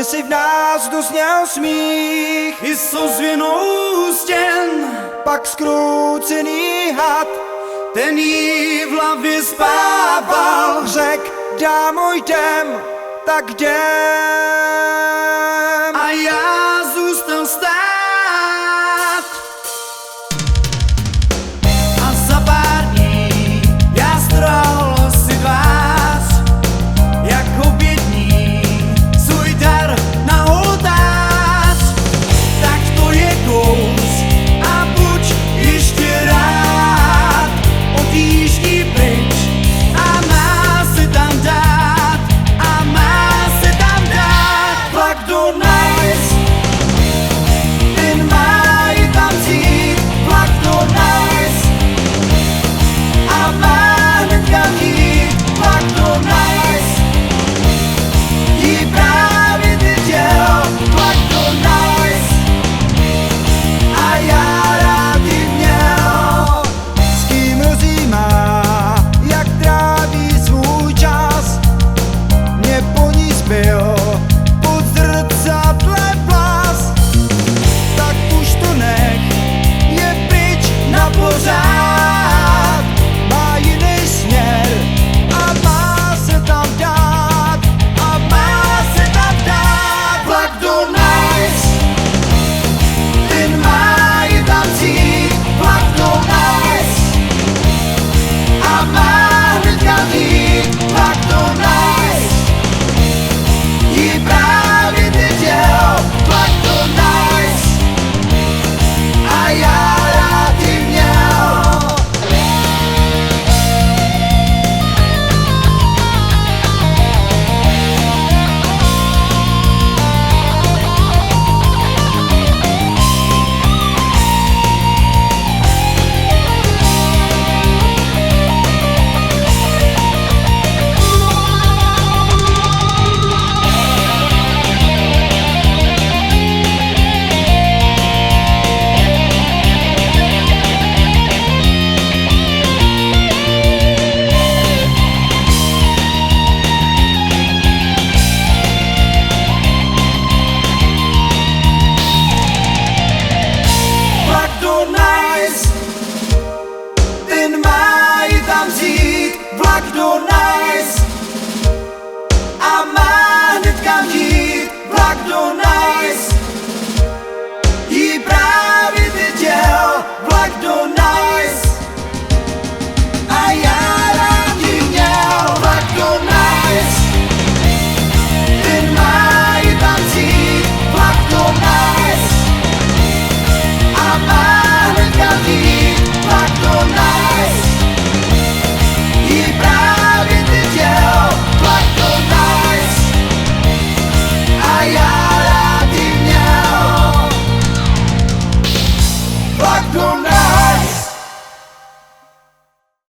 si v nás dozněl smích i s ozvěnou stěn. Pak skroucený had, ten jí v hlavě spával. řek, dámo jdem, tak jdem. A já zůstal stát. A za pár dní já strhl si tvář, jako bědní svůj dar na oltář. Tak to je kous a buď ještě rád. Odjíždí pryč a má se tam dát, a má se tam dát. Vlak do Nice, ten má je tam vzít. Vlak do Nice a má hned kam jít. Vlak do Nice jí právě teď jel. Vlak do Nice a já rád jí měl. S kým rozjímá, jak tráví svůj čas, mě po ní zbyl pod zrcadle vlas. Tak už to nech, je pryč na pořád. Má jiný směr a má se tam dát, a má se tam dát. Vlak do Nice, ten má je tam vzít. Vlak do Nice a má hned kam jít. Vlak do Nice jí právě teď jel. Vlak do Nice a já rád jí měl. Vlak do Nice, ten má je tam vzít. Vlak do Nice a má hned kam jít. Vlak do Nice